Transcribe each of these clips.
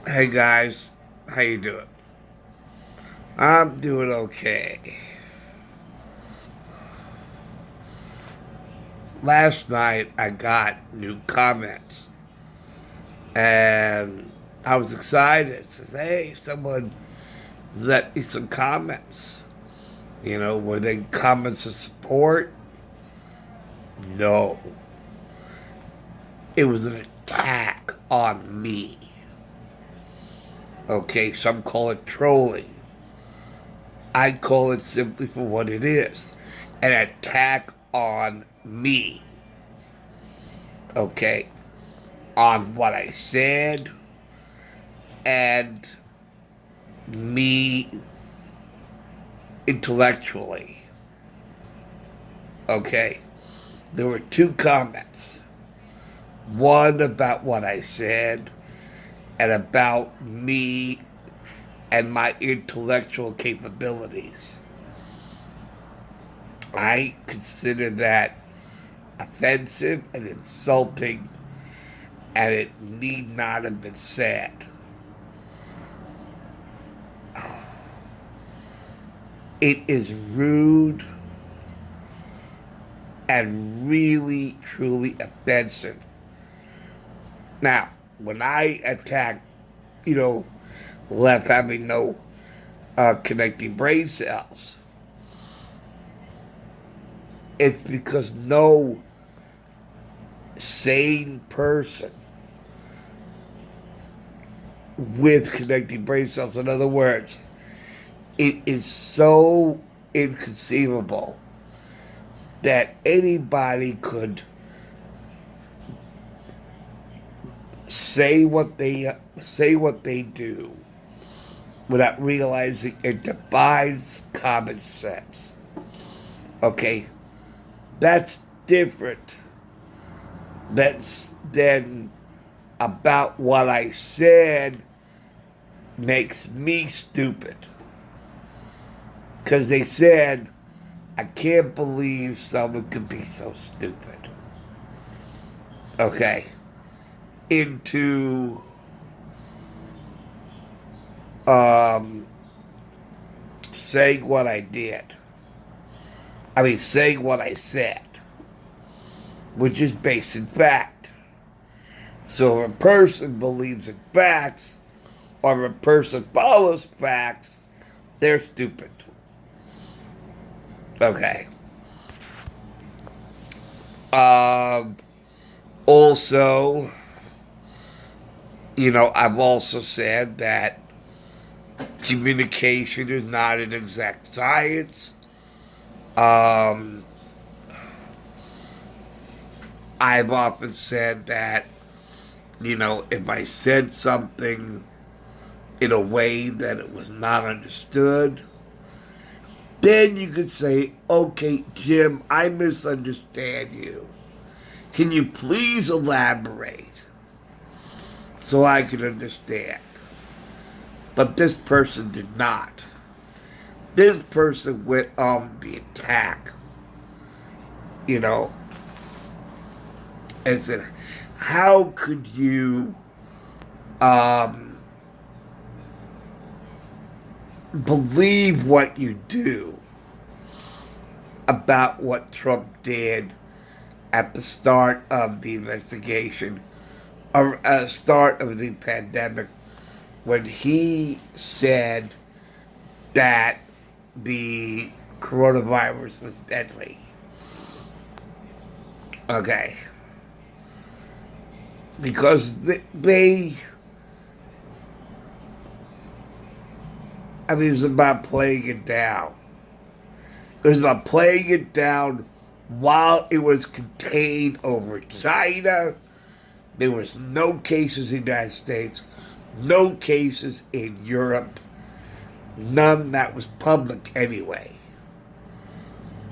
Hey guys, how you doing? I'm doing okay. Last night I got new comments and I was excited. Says, hey, someone let me some comments. Were they comments of support? No. It was an attack on me. Okay, some call it trolling. I call it simply for what it is, an attack on me. Okay, on what I said and me intellectually. Okay, there were two comments. One about what I said and about me and my intellectual capabilities. I consider that offensive and insulting, and it need not have been said. It is rude and really, truly offensive. Now, when I attack, you know, left having no connecting brain cells, it's because no sane person with connecting brain cells, in other words, it is so inconceivable that anybody could say what they do without realizing it defies common sense. Okay, that's different. That's then about what I said makes me stupid. Because they said, I can't believe someone could be so stupid. Okay. Into um, saying what I did. Saying what I said, which is based in fact. So if a person believes in facts, or if a person follows facts, they're stupid. Okay. Um, Also, I've also said that communication is not an exact science. Um, I've often said that, if I said something in a way that it was not understood, then you could say, okay, Jim, I misunderstand you. Can you please elaborate so I can understand? But this person did not. This person went on the attack, you know, and said, how could you um, believe what you do about what Trump did at the start of the investigation, or at the start of the pandemic, when he said that the coronavirus was deadly? Okay. Because it was about playing it down. It was about playing it down while it was contained over China. There was no cases in the United States, no cases in Europe, none that was public anyway.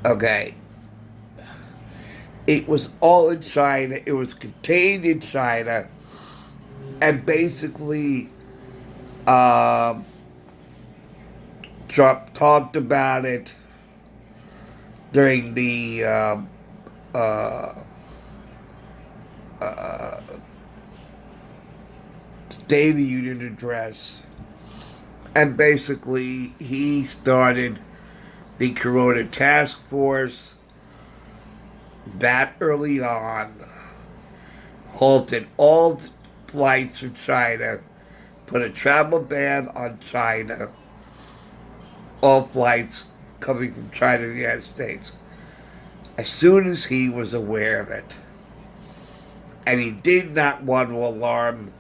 Okay. It was all in China. It was contained in China. And basically, um, Trump talked about it during the State of the Union address. And basically, he started the Corona Task Force that early on, halted all flights from China, put a travel ban on China, all flights coming from China to the United States. As soon as he was aware of it, and he did not want to alarm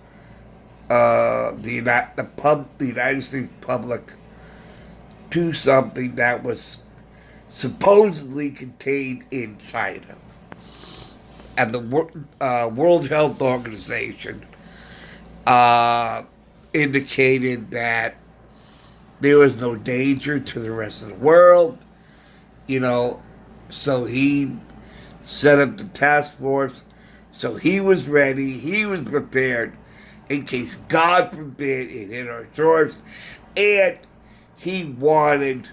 the United States public to something that was supposedly contained in China. And the World Health Organization indicated that there was no danger to the rest of the world, so he set up the task force. So he was ready, he was prepared in case, God forbid, it hit our shores, and he wanted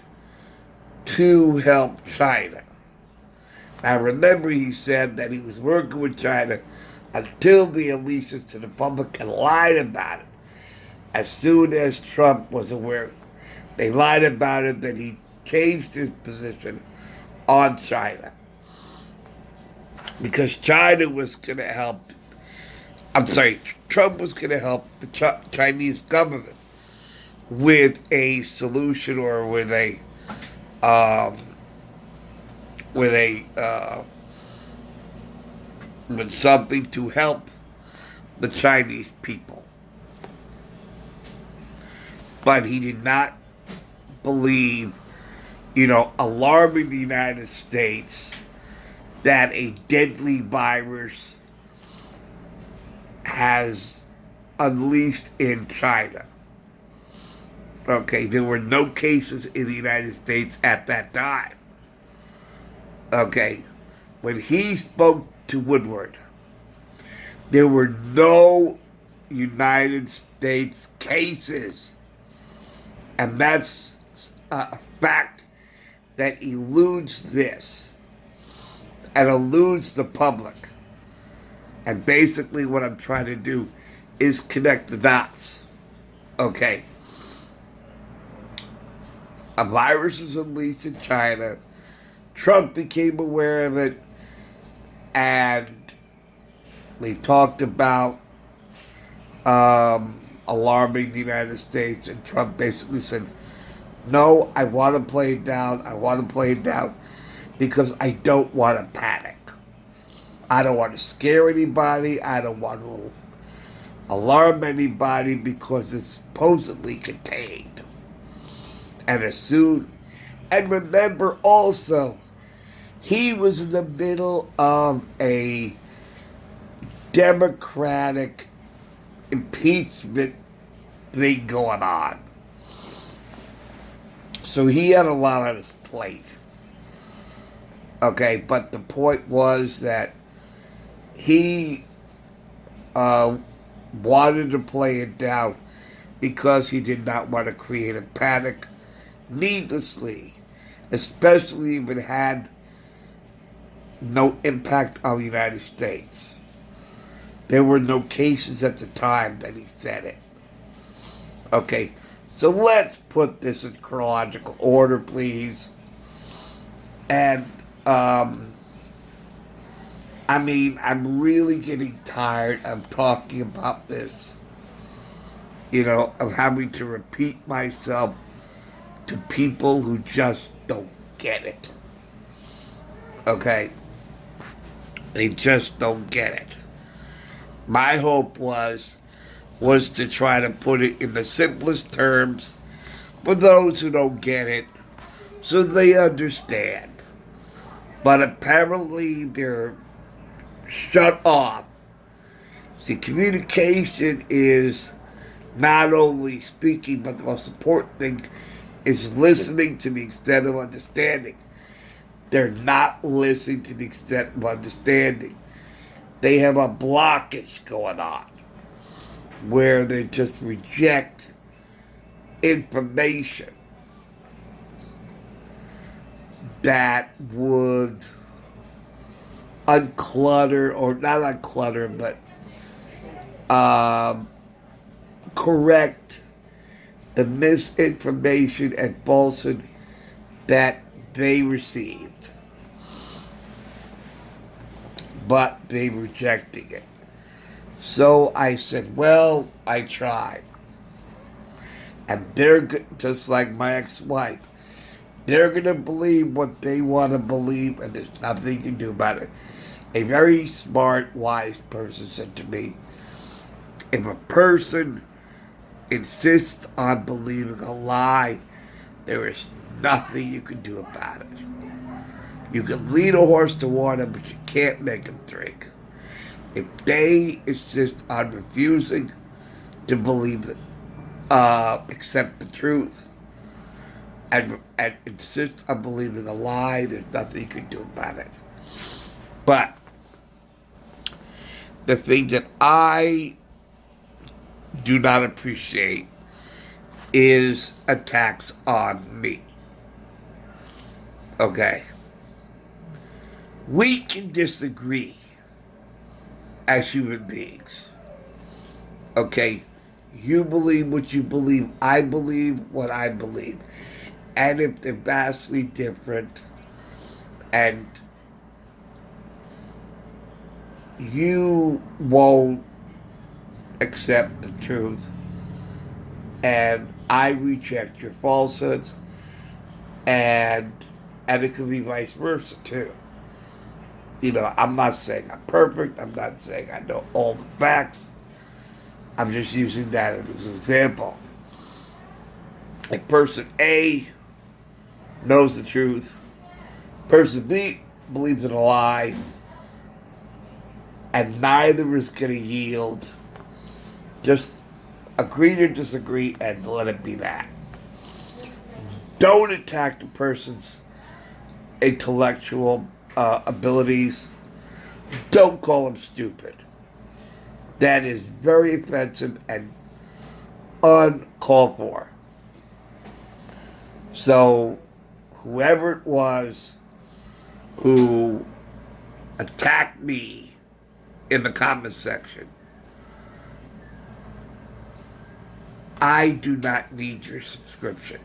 to help China. Now remember, he said that he was working with China until they released it to the public and lied about it. As soon as Trump was aware, they lied about it, that he changed his position on China. Because China was going to help, Trump was going to help the Chinese government with a solution, or with something to help the Chinese people. But he did not believe, alarming the United States that a deadly virus has unleashed in China. Okay, there were no cases in the United States at that time. Okay, when he spoke to Woodward, there were no United States cases. And that's a fact that eludes this and eludes the public. And basically what I'm trying to do is connect the dots. Okay. A virus is unleashed in China. Trump became aware of it, and we talked about alarming the United States, and Trump basically said, no, I want to play it down. I want to play it down because I don't want to panic. I don't want to scare anybody. I don't want to alarm anybody because it's supposedly contained. And remember also, he was in the middle of a Democratic impeachment thing going on. So he had a lot on his plate. Okay, but the point was that he wanted to play it down because he did not want to create a panic needlessly, especially if it had no impact on the United States. There were no cases at the time that he said it. Okay, so let's put this in chronological order, please. And, I'm really getting tired of talking about this, of having to repeat myself to people who just don't get it. Okay? They just don't get it. My hope was to try to put it in the simplest terms for those who don't get it, so they understand. But apparently they're shut off. See, communication is not only speaking, but the most important thing is listening to the extent of understanding. They're not listening to the extent of understanding. They have a blockage going on where they just reject information that would unclutter, or not unclutter, but correct the misinformation and falsehood that they received, but they rejected it. So I said, well, I tried. And they're just like my ex-wife. They're going to believe what they want to believe, and there's nothing you can do about it. A very smart, wise person said to me, if a person insists on believing a lie, there is nothing you can do about it. You can lead a horse to water, but you can't make him drink. If they insist on refusing to believe it, accept the truth, and insist on believing a lie, there's nothing you can do about it. But the thing that I do not appreciate is attacks on me. Okay? We can disagree as human beings. Okay? You believe what you believe. I believe what I believe. And if they're vastly different and you won't accept the truth and I reject your falsehoods, and it could be vice versa too. You know, I'm not saying I'm perfect. I'm not saying I know all the facts. I'm just using that as an example. Like person A knows the truth. Person B believes in a lie. And neither is going to yield. Just agree to disagree and let it be that. Don't attack the person's intellectual abilities. Don't call them stupid. That is very offensive and uncalled for. So, whoever it was who attacked me in the comment section, I do not need your subscription.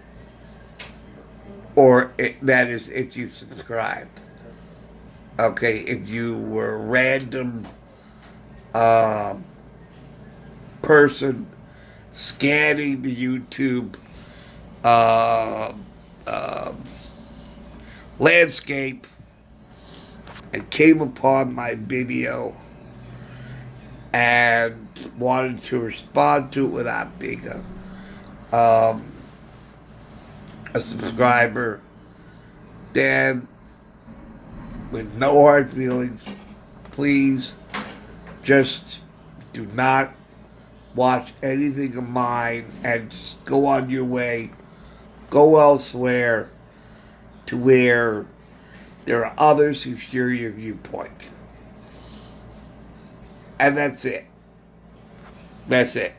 Or that is if you subscribed. Okay, if you were a random person scanning the YouTube landscape and came upon my video and wanted to respond to it without being a subscriber, then with no hard feelings, please just do not watch anything of mine and just go on your way. Go elsewhere to where there are others who share your viewpoint. And that's it. That's it.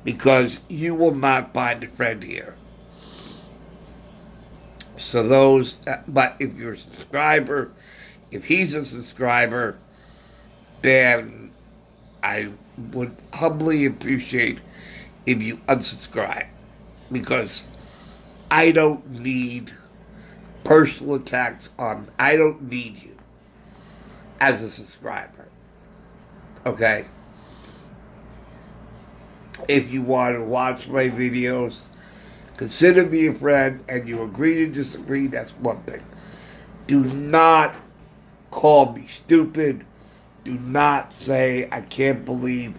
Because you will not find a friend here. So but if you're a subscriber, if he's a subscriber, then I would humbly appreciate if you unsubscribe. Because I don't need personal attacks I don't need you as a subscriber. Okay? If you want to watch my videos, consider me a friend, and you agree to disagree, that's one thing. Do not call me stupid. Do not say, I can't believe,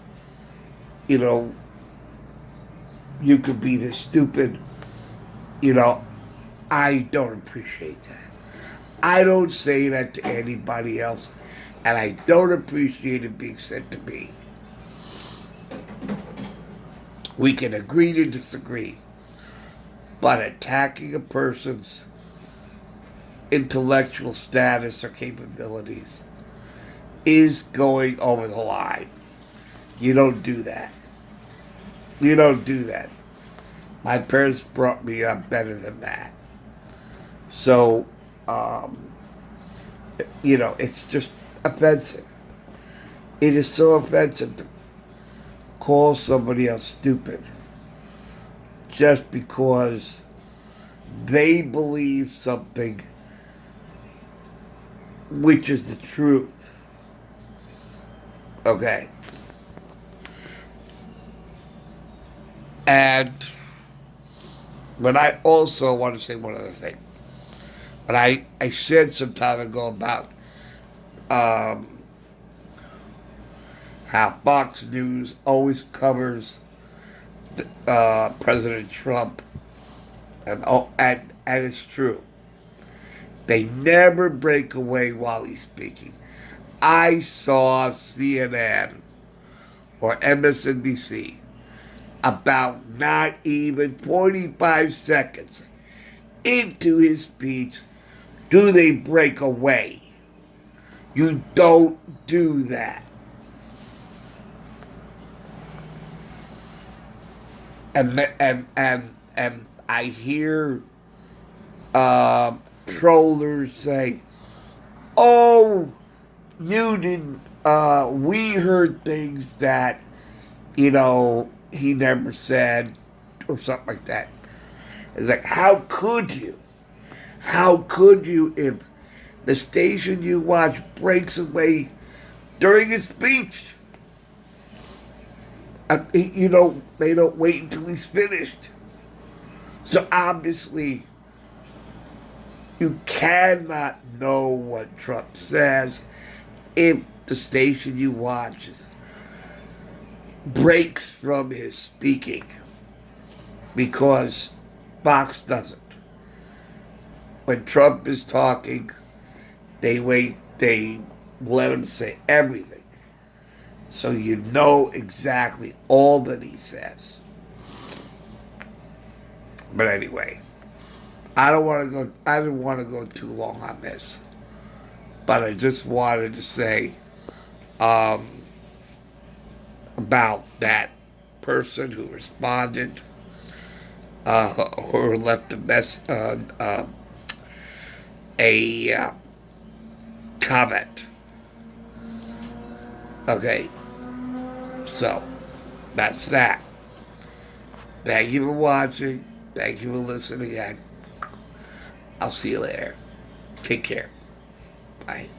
you could be this stupid. I don't appreciate that. I don't say that to anybody else, and I don't appreciate it being said to me. We can agree to disagree, but attacking a person's intellectual status or capabilities is going over the line. You don't do that. You don't do that. My parents brought me up better than that. So, it's just offensive. It is so offensive call somebody else stupid just because they believe something which is the truth. Okay. And but I also want to say one other thing. But I said some time ago about um, how Fox News always covers President Trump, and it's true. They never break away while he's speaking. I saw CNN or MSNBC about not even 45 seconds into his speech do they break away. You don't do that. And I hear trollers say, "Oh, you didn't. We heard things that he never said, or something like that." It's like, how could you? How could you if the station you watch breaks away during his speech? They don't wait until he's finished. So obviously, you cannot know what Trump says if the station you watch breaks from his speaking, because Fox doesn't. When Trump is talking, they let him say everything. So you know exactly all that he says. But anyway, I didn't want to go too long on this. But I just wanted to say about that person who responded or left a comment. Okay, so that's that. Thank you for watching. Thank you for listening, and I'll see you later. Take care. Bye.